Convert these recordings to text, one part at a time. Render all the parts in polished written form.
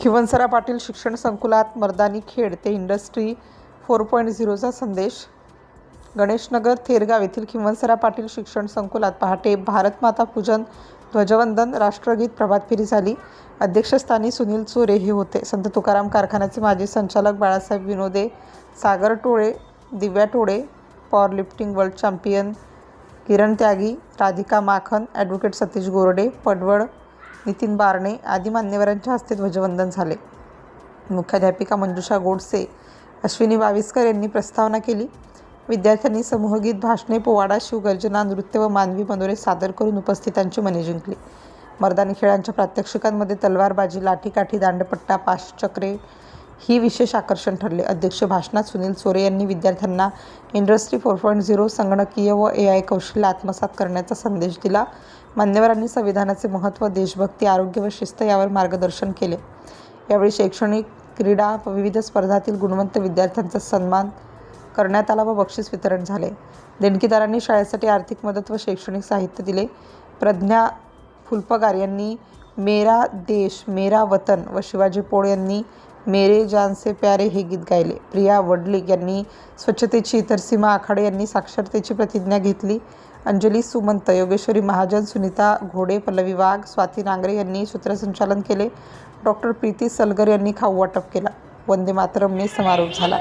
खिवणसरा पाटील शिक्षण संकुलात मर्दानी खेळ ते इंडस्ट्री 4.0चा संदेश. गणेशनगर थेरगाव येथील खिवणसरा पाटील शिक्षण संकुलात पहाटे भारत माता पूजन, ध्वजवंदन, राष्ट्रगीत, प्रभातफेरी झाली. अध्यक्षस्थानी सुनील चोरे हे होते. संत तुकाराम कारखान्याचे माजी संचालक बाळासाहेब विनोदे, सागर टोळे, दिव्या टोळे, पॉवर लिफ्टिंग वर्ल्ड चॅम्पियन किरण त्यागी, राधिका माखन, ॲडव्होकेट सतीश गोरडे, पडवळ, नितीन बारणे आदी मान्यवरांच्या हस्ते ध्वजवंदन झाले. मुख्याध्यापिका मंजुषा गोडसे, अश्विनी बाविस्कर यांनी प्रस्तावना केली. विद्यार्थ्यांनी समूहगीत, भाषणे, पोवाडा, शिवगर्जना, नृत्य व मानवी मनोरे सादर करून उपस्थितांची मने जिंकली. मर्दानी खेळांच्या प्रात्यक्षिकांमध्ये तलवारबाजी, लाठीकाठी, दांडपट्टा, पाशचक्रे ही विशेष आकर्षण ठरले. अध्यक्ष भाषणात सुनील चोरे यांनी विद्यार्थ्यांना इंडस्ट्री 4.0 संगणकीय व AI कौशल्य आत्मसात करण्याचा संदेश दिला. मान्यवरांनी संविधानाचे महत्त्व, देशभक्ती, आरोग्य व शिस्त यावर मार्गदर्शन केले. यावेळी शैक्षणिक, क्रीडा व विविध स्पर्धातील गुणवंत विद्यार्थ्यांचा सन्मान करण्यात आला व बक्षीस वितरण झाले. देणगीदारांनी शाळेसाठी आर्थिक मदत व शैक्षणिक साहित्य दिले. प्रज्ञा फुलपगार यांनी मेरा देश मेरा वतन व शिवाजी पोळ यांनी मेरे जान से प्यारे हे गीत गायले. प्रिया वडलिक यांनी स्वच्छतेची, तर सीमा आखाडे यांनी साक्षरतेची प्रतिज्ञा घेतली. अंजली सुमंत, योगेश्वरी महाजन, सुनीता घोडे, पल्लवी वाघ, स्वाती नांगरे यांनी सूत्रसंचालन केले. डॉक्टर प्रीती सलगर यांनी खाऊ वाटप केला. वंदे मातरमने समारोप झाला.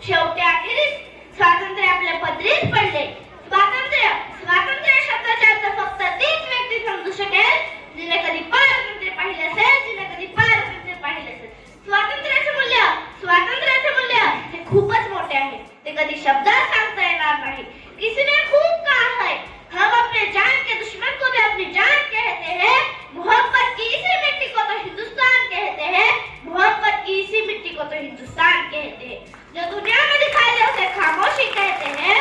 शेवटी अखेरीस स्वातंत्र्य आपल्या पदरीच पडले. स्वातंत्र्य शब्दाचा अर्थ फक्त तीच व्यक्ती समजू शकेल जिने कधी पारतंत्र्य पाहिले असेल, जिने कधी पारतंत्र्य पाहिले असेल. स्वातंत्र्याचे मूल्य हे खूपच मोठे आहे. ते कधी शब्दात सांगता येणार नाही. किसी ने खूप कहा है, हम अपने जान के दुश्मन को भी अपनी जान कहते हैं. मोहब्बत की इसी मिट्टी को तो हिंदुस्तान कहते हैं. मोहब्बत की इसी मिट्टी को तो हिंदुस्तान कहते हैं. जो दुनिया में दिखाई दे उसे खामोशी कहते हैं.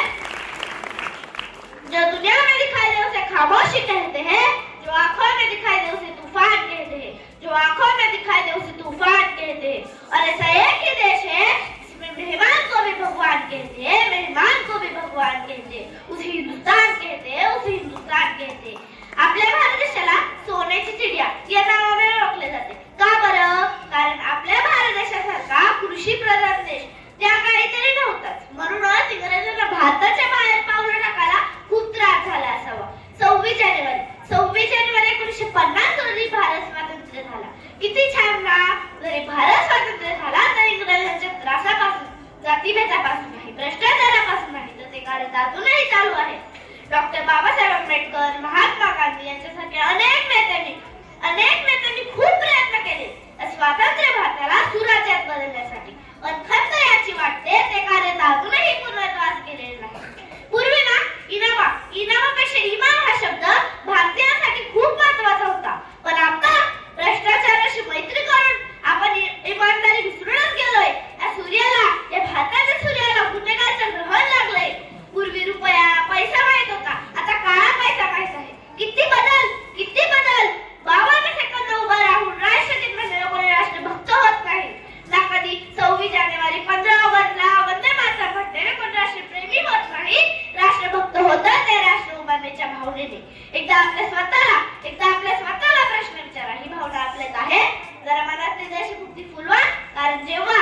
जो दुनिया में दिखाई दे उसे खामोशी कहते हैं. जो आंखों में दिखाई दे उसे तूफान कहते हैं. जो आंखों में दिखाई दे उसे तूफान कहते हैं. और ऐसा एक ही देश है जिसमें मेहमान को भी भगवान कहते हैं, मेहमान को भी भगवान कहते हैं. उसे हिंदुस्तान कहते हैं, उसे हिंदुस्तान कहते हैं. आपल्या भारत देशाला सोन्याची चिडिया या नावाने ओळखले जाते. का बरं? कारण आपल्या भारत देशासारखा कृषी प्रधान देश त्या काळी तरी नव्हताच. म्हणूनच इंग्रजांना भारताच्या बाहेर पावलं टाकायला खूप त्रास झाला असावा. 26 जानेवारी 1950 रोजी भारत स्वातंत्र्य झाला. किती छान ना. जरी भारत स्वातंत्र्य झाला तर इंग्रजांच्या त्रासापासून, जातीभेदापासून नाही, भ्रष्टाचारापासून नाही, तर ते कार्य अजूनही चालू आहे. डॉक्टर बाबासाहेब आंबेडकर, महात्मा गांधी यांच्यासारख्या अनेक नेत्यांनी खूप प्रयत्न केले स्वातंत्र्य भारताला सुराज्यात बदलण्यासाठी. पण खंत याची वाटते ते कार्य अजूनही पूर्णत्वास गेलेले नाही. पूर्वी ना इनामापेक्षा इमान हा शब्द भारतीयांसाठी खूप महत्वाचा होता. पण आता भ्रष्टाचाराशी मैत्री करून आपण इमानदारी विसरूनच गेलोय. या भारताच्या सूर्याला गुन्हेगारचं ग्रहण लागलंय. पूर्वी रुपया, पैसा माहित होता, आता काळा पैसा माहित आहे. किती बदल. 52 सेकंद उभं राहून राष्ट्रगीत म्हणलेलं कोणी राष्ट्रभक्त होत नाही. ना कधी 26 जानेवारी 15 ऑगस्टला वंदे मातरम म्हणलेले कोणी राष्ट्रप्रेमी होत नाही. राष्ट्रभक्त होतं ते राष्ट्र उभारण्याच्या भावनेने. एकदा आपल्या स्वतःला प्रश्न विचारा, ही भावना आपल्यात आहे? जरा मनातली देशभक्ती फुलवा. कारण जेव्हा